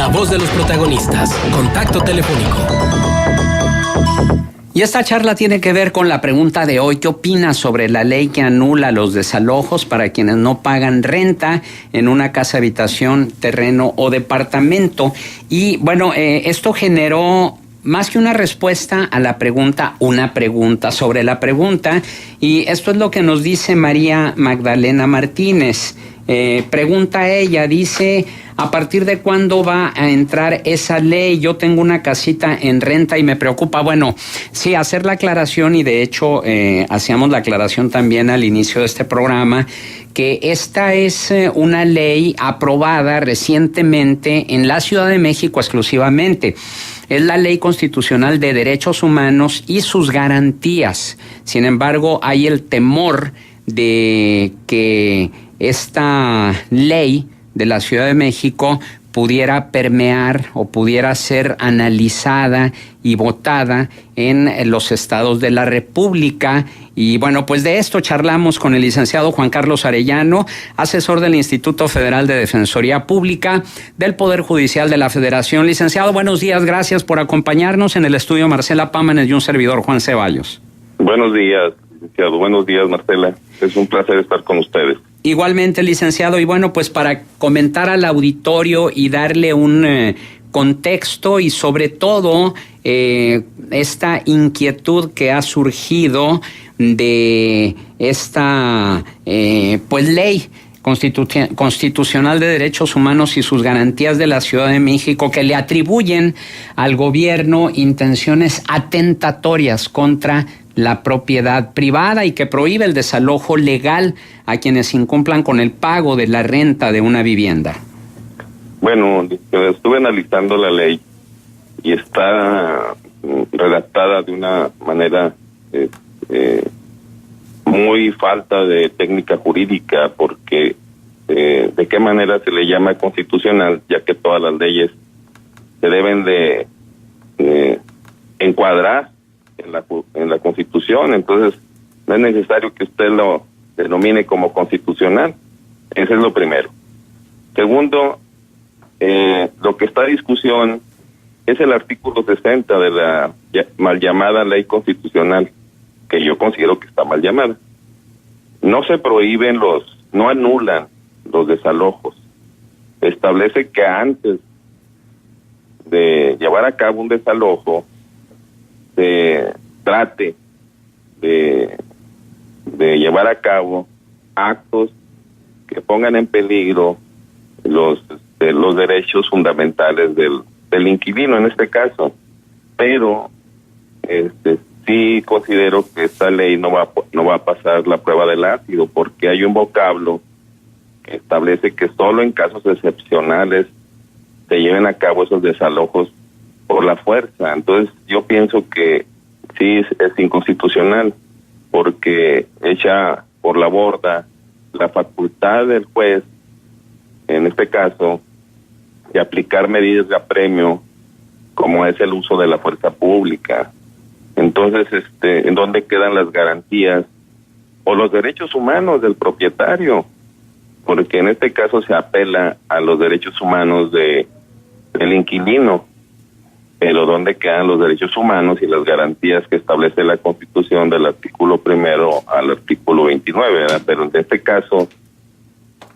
La voz de los protagonistas. Contacto telefónico. Y esta charla tiene que ver con la pregunta de hoy. ¿Qué opinas sobre la ley que anula los desalojos para quienes no pagan renta en una casa, habitación, terreno o departamento? Y bueno, esto generó más que una respuesta a la pregunta, una pregunta sobre la pregunta. Y esto es lo que nos dice María Magdalena Martínez. Pregunta ella, dice: ¿a partir de cuándo va a entrar esa ley? Yo tengo una casita en renta y me preocupa. Bueno, sí, hacer la aclaración, y de hecho hacíamos la aclaración también al inicio de este programa, que esta es una ley aprobada recientemente en la Ciudad de México exclusivamente. Es la Ley Constitucional de Derechos Humanos y sus garantías. Sin embargo, hay el temor de que esta ley de la Ciudad de México pudiera permear o pudiera ser analizada y votada en los estados de la República. Y bueno, pues de esto charlamos con el licenciado Juan Carlos Arellano, asesor del Instituto Federal de Defensoría Pública del Poder Judicial de la Federación. Licenciado, buenos días, gracias por acompañarnos. En el estudio Marcela Pámanes y un servidor, Juan Ceballos. Buenos días, licenciado. Buenos días, Marcela. Es un placer estar con ustedes. Igualmente, licenciado, y bueno, pues para comentar al auditorio y darle un contexto y sobre todo esta inquietud que ha surgido de esta pues ley constitucional de derechos humanos y sus garantías de la Ciudad de México, que le atribuyen al gobierno intenciones atentatorias contra la propiedad privada y que prohíbe el desalojo legal a quienes incumplan con el pago de la renta de una vivienda. Bueno, estuve analizando la ley y está redactada de una manera muy falta de técnica jurídica, porque de qué manera se le llama constitucional, ya que todas las leyes se deben de encuadrar en la Constitución. Entonces no es necesario que usted lo denomine como constitucional. Eso es lo primero. Segundo, lo que está en discusión es el artículo 60 de la mal llamada ley constitucional, que yo considero que está mal llamada. No se prohíben no anulan los desalojos. Establece que antes de llevar a cabo un desalojo se trate de llevar a cabo actos que pongan en peligro los derechos fundamentales del inquilino en este caso. Pero sí considero que esta ley no va a pasar la prueba del ácido, porque hay un vocablo que establece que solo en casos excepcionales se lleven a cabo esos desalojos por la fuerza. Entonces yo pienso que sí es inconstitucional, porque echa por la borda la facultad del juez, en este caso, de aplicar medidas de apremio, como es el uso de la fuerza pública. Entonces, ¿en dónde quedan las garantías o los derechos humanos del propietario? Porque en este caso se apela a los derechos humanos del inquilino. Pero ¿dónde quedan los derechos humanos y las garantías que establece la Constitución del artículo 1 al artículo 29, ¿verdad? Pero en este caso,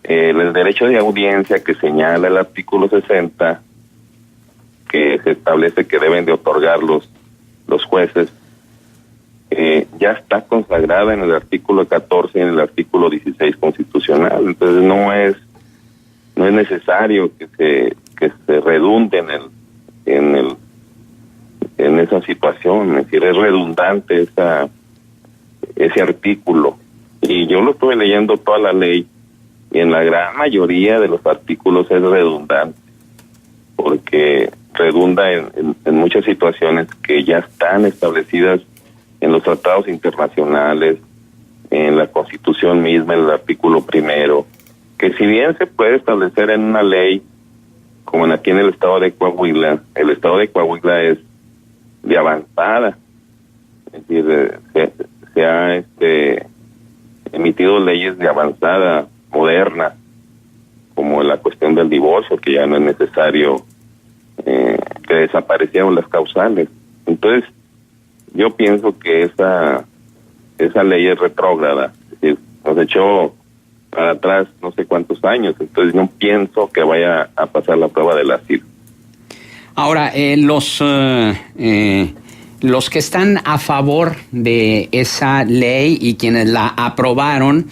el derecho de audiencia que señala el artículo 60, que se establece que deben de otorgar los jueces, ya está consagrada en el artículo 14 y en el artículo 16 constitucional. Entonces no es necesario que se redunde en esa situación. Es decir, es redundante ese artículo. Y yo lo estuve leyendo toda la ley, y en la gran mayoría de los artículos es redundante, porque redunda en muchas situaciones que ya están establecidas en los tratados internacionales, en la Constitución misma, en el artículo 1, que si bien se puede establecer en una ley, como aquí en el estado de Coahuila, el estado de Coahuila es de avanzada, es decir, se ha emitido leyes de avanzada, moderna, como la cuestión del divorcio, que ya no es necesario que desaparecieron las causales. Entonces, yo pienso que esa ley es retrógrada, es decir, nos echó para atrás no sé cuántos años, entonces no pienso que vaya a pasar la prueba del asilo. Ahora, los que están a favor de esa ley y quienes la aprobaron,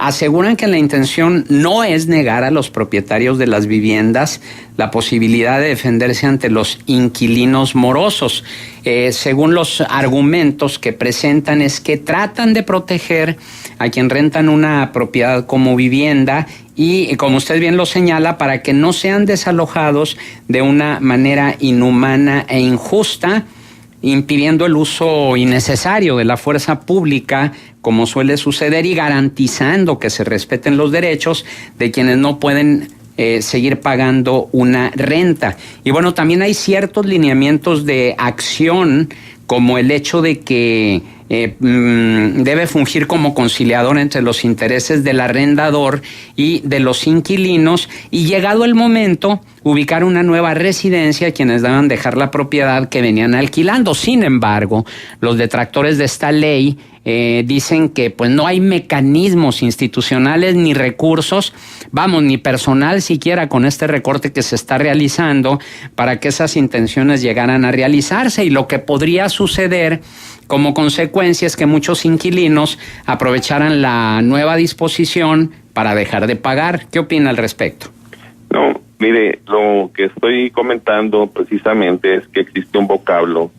aseguran que la intención no es negar a los propietarios de las viviendas la posibilidad de defenderse ante los inquilinos morosos. Según los argumentos que presentan, es que tratan de proteger a quien rentan una propiedad como vivienda y, como usted bien lo señala, para que no sean desalojados de una manera inhumana e injusta, impidiendo el uso innecesario de la fuerza pública, como suele suceder, y garantizando que se respeten los derechos de quienes no pueden seguir pagando una renta. Y bueno, también hay ciertos lineamientos de acción, como el hecho de que debe fungir como conciliador entre los intereses del arrendador y de los inquilinos, y llegado el momento, ubicar una nueva residencia a quienes deban dejar la propiedad que venían alquilando. Sin embargo, los detractores de esta ley dicen que pues no hay mecanismos institucionales ni recursos, ni personal siquiera con este recorte que se está realizando para que esas intenciones llegaran a realizarse, y lo que podría suceder como consecuencia es que muchos inquilinos aprovecharan la nueva disposición para dejar de pagar. ¿Qué opina al respecto? No, mire, lo que estoy comentando precisamente es que existe un vocablo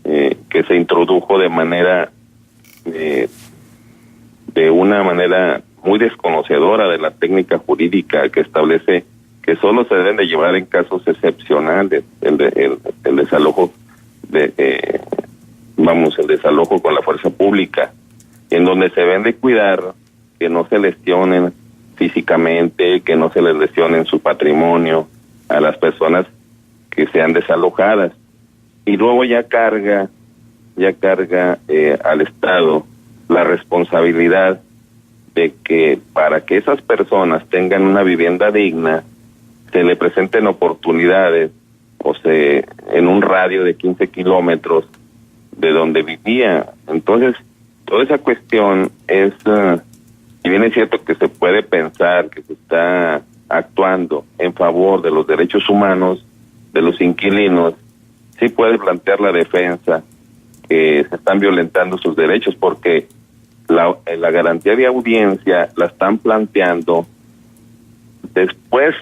que se introdujo de una manera muy desconocedora de la técnica jurídica, que establece que solo se deben de llevar en casos excepcionales el desalojo el desalojo con la fuerza pública, en donde se deben de cuidar que no se lesionen físicamente, que no se les lesionen su patrimonio a las personas que sean desalojadas, y luego ya carga al Estado la responsabilidad de que para que esas personas tengan una vivienda digna se le presenten oportunidades en un radio de 15 kilómetros de donde vivía. Entonces, toda esa cuestión es, si bien es cierto que se puede pensar que se está actuando en favor de los derechos humanos de los inquilinos, sí puede plantear la defensa que se están violentando sus derechos, porque la garantía de audiencia la están planteando después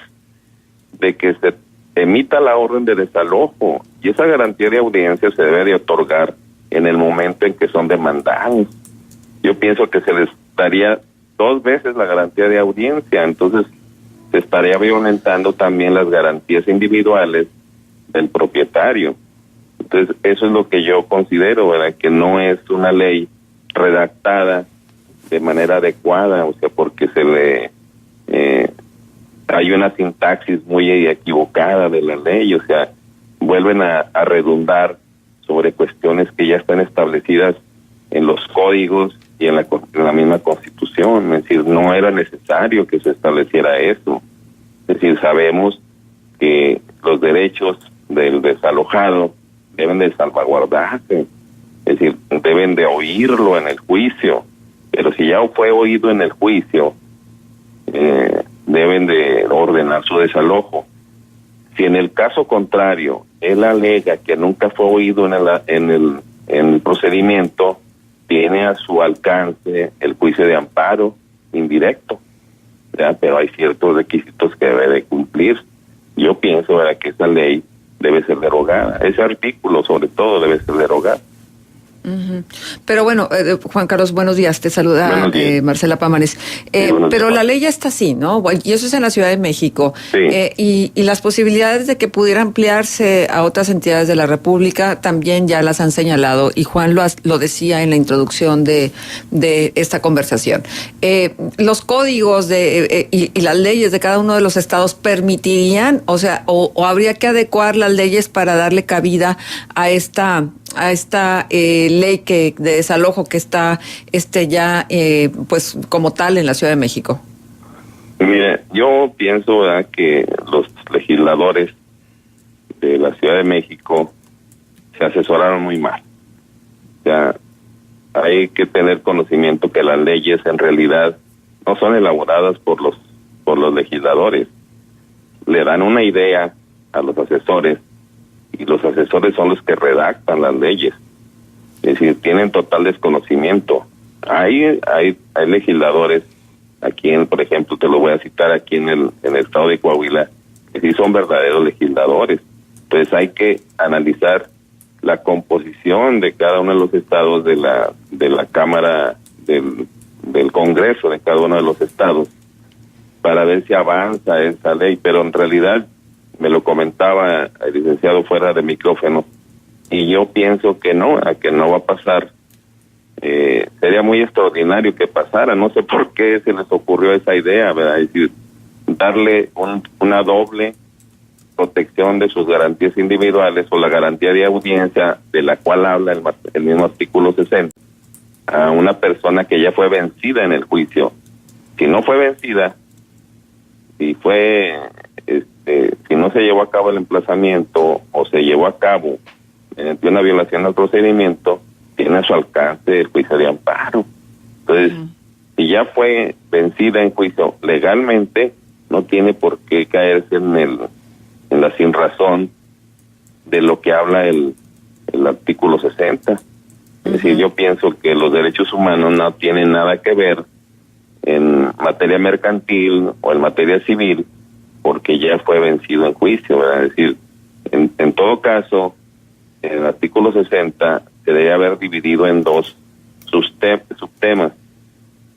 de que se emita la orden de desalojo, y esa garantía de audiencia se debe de otorgar en el momento en que son demandados. Yo pienso que se les daría 2 veces la garantía de audiencia, entonces se estaría violentando también las garantías individuales del propietario. Entonces, eso es lo que yo considero, ¿verdad? Que no es una ley redactada de manera adecuada, porque hay una sintaxis muy equivocada de la ley, vuelven a redundar sobre cuestiones que ya están establecidas en los códigos y en la misma Constitución. Es decir, no era necesario que se estableciera eso. Es decir, sabemos que los derechos del desalojado deben de salvaguardarse, es decir, deben de oírlo en el juicio, pero si ya fue oído en el juicio, deben de ordenar su desalojo. Si en el caso contrario él alega que nunca fue oído en el procedimiento, tiene a su alcance el juicio de amparo indirecto, ¿verdad? Pero hay ciertos requisitos que debe de cumplir. Yo pienso, ¿verdad?, que esa ley debe ser derogada, ese artículo sobre todo debe ser derogado. Uh-huh. Pero bueno, Juan Carlos, buenos días, te saluda Marcela Pámanes. Pero la ley ya está así, ¿no? Y eso es en la Ciudad de México. Sí. Y las posibilidades de que pudiera ampliarse a otras entidades de la República también ya las han señalado, y Juan lo decía en la introducción de esta conversación. Los códigos y las leyes de cada uno de los estados permitirían, o habría que adecuar las leyes para darle cabida a esta ley de desalojo que está ya pues como tal en la Ciudad de México. Mire, yo pienso, ¿verdad?, que los legisladores de la Ciudad de México se asesoraron muy mal. O sea, hay que tener conocimiento que las leyes en realidad no son elaboradas por los legisladores. Le dan una idea a los asesores y los asesores son los que redactan las leyes. Es decir, tienen total desconocimiento. Hay legisladores aquí, por ejemplo, te lo voy a citar, aquí en el estado de Coahuila, que sí son verdaderos legisladores. Entonces hay que analizar la composición de cada uno de los estados de la Cámara del Congreso de cada uno de los estados para ver si avanza esa ley, pero en realidad me lo comentaba el licenciado fuera de micrófono y yo pienso que no va a pasar. Sería muy extraordinario que pasara, no sé por qué se les ocurrió esa idea, ¿verdad? Es decir, darle una doble protección de sus garantías individuales o la garantía de audiencia de la cual habla el mismo artículo 60 a una persona que ya fue vencida en el juicio. Si no fue vencida, si no se llevó a cabo el emplazamiento o se llevó a cabo mediante una violación al procedimiento, tiene a su alcance el juicio de amparo. Entonces, si ya fue vencida en juicio legalmente, no tiene por qué caerse en la sinrazón de lo que habla el artículo 60. Es decir, yo pienso que los derechos humanos no tienen nada que ver en materia mercantil o en materia civil, porque ya fue vencido en juicio, ¿verdad? Es decir, en todo caso, el artículo 60 se debe haber dividido en dos subtemas.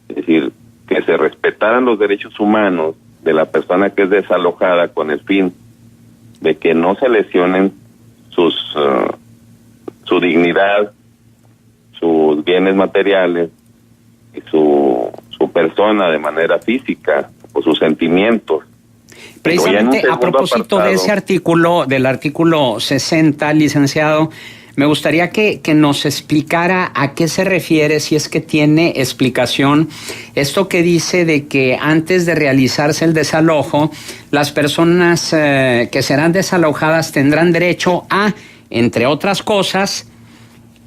Es decir, que se respetaran los derechos humanos de la persona que es desalojada con el fin de que no se lesionen su dignidad, sus bienes materiales y su persona de manera física o sus sentimientos. Precisamente a propósito de ese artículo, del artículo 60, licenciado, me gustaría que nos explicara a qué se refiere, si es que tiene explicación, esto que dice de que antes de realizarse el desalojo, las personas que serán desalojadas tendrán derecho a, entre otras cosas,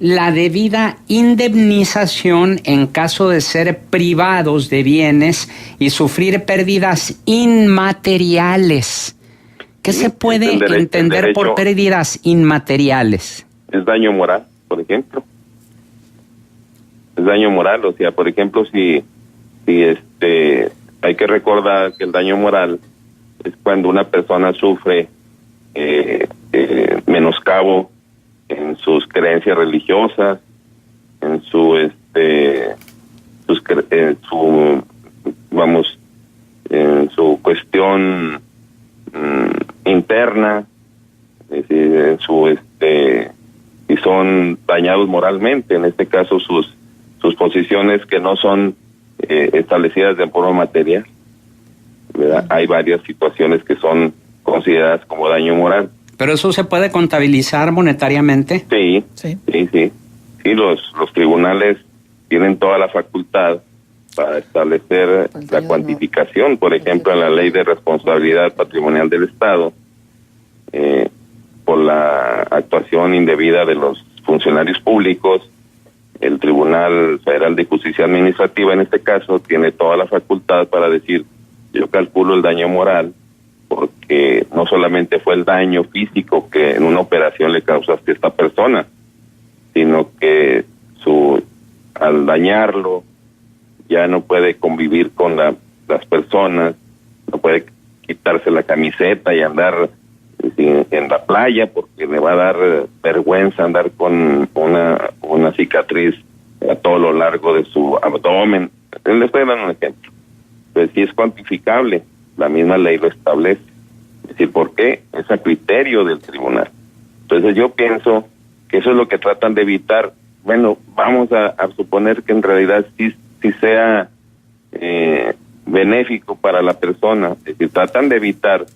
la debida indemnización en caso de ser privados de bienes y sufrir pérdidas inmateriales. ¿Qué se puede entender por pérdidas inmateriales? Es daño moral, por ejemplo. Es daño moral, o sea, por ejemplo, si hay que recordar que el daño moral es cuando una persona sufre menoscabo en sus creencias religiosas, en su cuestión interna, es decir, en si son dañados moralmente, en este caso sus posiciones que no son establecidas de forma material, ¿verdad? Hay varias situaciones que son consideradas como daño moral. ¿Pero eso se puede contabilizar monetariamente? Sí. Sí, los tribunales tienen toda la facultad para establecer la cuantificación, por ejemplo, en la Ley de Responsabilidad Patrimonial del Estado, por la actuación indebida de los funcionarios públicos. El Tribunal Federal de Justicia Administrativa, en este caso, tiene toda la facultad para decir, yo calculo el daño moral, porque no solamente fue el daño físico que en una operación le causaste a esta persona, sino que al dañarlo ya no puede convivir con las personas, no puede quitarse la camiseta y andar en la playa porque le va a dar vergüenza andar con una cicatriz a todo lo largo de su abdomen. Le estoy dando un ejemplo. Pues sí es cuantificable, la misma ley lo establece. Es decir, ¿por qué? Es a criterio del tribunal. Entonces yo pienso que eso es lo que tratan de evitar. Bueno, vamos a suponer que en realidad sí sea benéfico para la persona. Es decir, tratan de evitar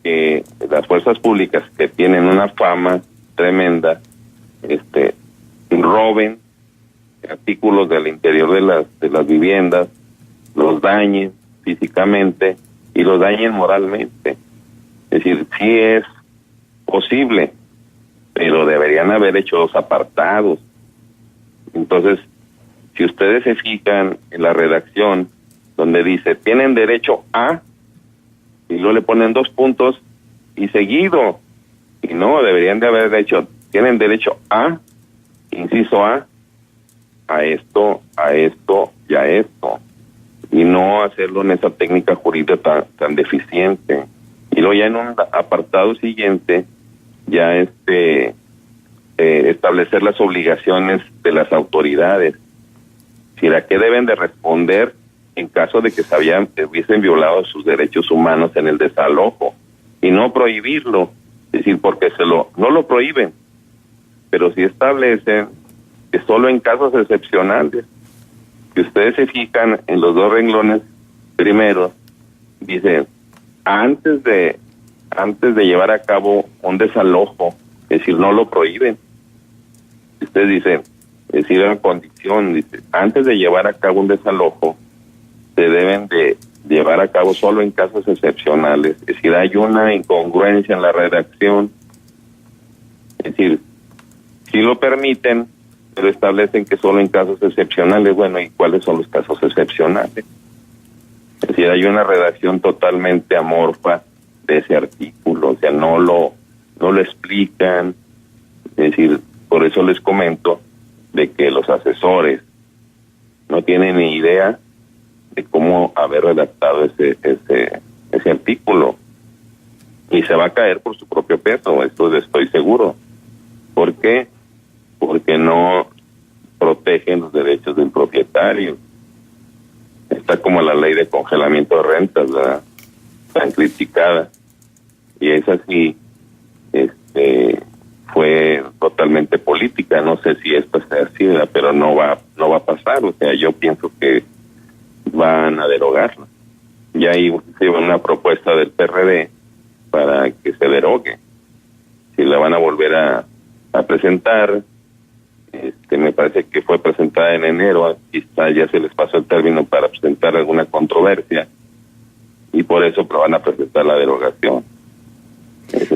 que las fuerzas públicas que tienen una fama tremenda roben artículos del interior de las viviendas, los dañen físicamente y los dañen moralmente. Es decir, sí es posible, pero deberían haber hecho los apartados. Entonces, si ustedes se fijan en la redacción, donde dice, tienen derecho a, y luego le ponen 2 puntos, y seguido, y no, deberían de haber hecho, tienen derecho a, inciso a esto y a esto, y no hacerlo en esa técnica jurídica tan deficiente. Y luego ya en un apartado siguiente, ya establecer las obligaciones de las autoridades, si a qué deben de responder en caso de que hubiesen violado sus derechos humanos en el desalojo, y no prohibirlo, es decir, porque no lo prohíben, pero sí establecen que solo en casos excepcionales. Si ustedes se fijan en los 2 renglones primeros, dice, antes de llevar a cabo un desalojo, es decir, no lo prohíben. Ustedes dicen, es decir, en condición, dice, antes de llevar a cabo un desalojo, se deben de llevar a cabo solo en casos excepcionales. Es decir, hay una incongruencia en la redacción. Es decir, sí lo permiten, pero establecen que solo en casos excepcionales. Bueno, ¿y cuáles son los casos excepcionales? Es decir, hay una redacción totalmente amorfa de ese artículo, o sea, no lo explican. Es decir, por eso les comento de que los asesores no tienen ni idea de cómo haber redactado ese artículo, y se va a caer por su propio peso, esto estoy seguro. ¿Por qué? Porque no protegen los derechos del propietario. Está como la ley de congelamiento de rentas, ¿verdad? Tan criticada, y esa sí fue totalmente política. No sé si esto sea así, ¿verdad? Pero no va a pasar. O sea, yo pienso que van a derogarla. Y ahí se va una propuesta del PRD para que se derogue. Si la van a volver a presentar, me parece que fue presentada en enero, quizá ya se les pasó el término para presentar alguna controversia, y por eso van a presentar la derogación.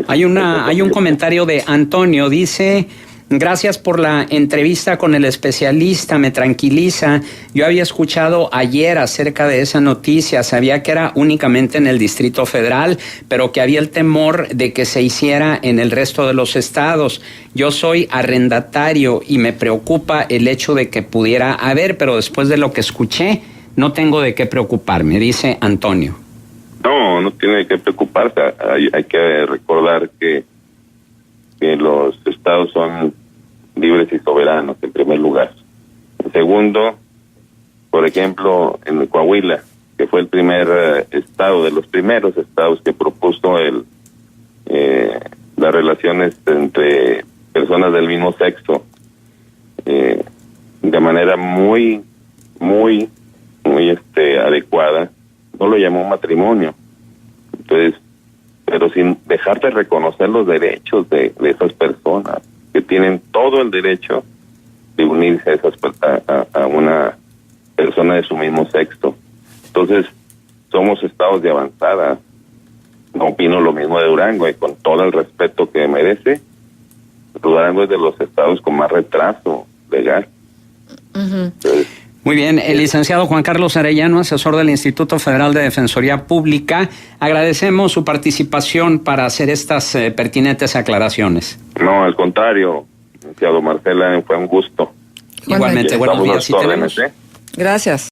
Hay un comentario de Antonio, dice: gracias por la entrevista con el especialista, me tranquiliza. Yo había escuchado ayer acerca de esa noticia, sabía que era únicamente en el Distrito Federal, pero que había el temor de que se hiciera en el resto de los estados. Yo soy arrendatario y me preocupa el hecho de que pudiera haber, pero después de lo que escuché, no tengo de qué preocuparme, dice Antonio. No tiene de qué preocuparse. Hay que recordar que los estados son libres y soberanos, en primer lugar. En segundo, por ejemplo, en Coahuila, que fue el primer estado, de los primeros estados que propuso las relaciones entre personas del mismo sexo de manera muy adecuada, no lo llamó matrimonio. Entonces, pero sin dejar de reconocer los derechos de esas personas, que tienen todo el derecho de unirse a una persona de su mismo sexo. Entonces, somos estados de avanzada. No opino lo mismo de Durango, y con todo el respeto que merece, Durango es de los estados con más retraso legal. Uh-huh. Entonces, muy bien, el licenciado Juan Carlos Arellano, asesor del Instituto Federal de Defensoría Pública, agradecemos su participación para hacer estas pertinentes aclaraciones. No, al contrario, licenciado Marcela, fue un gusto. Igualmente, buenos días. Gracias. Gracias.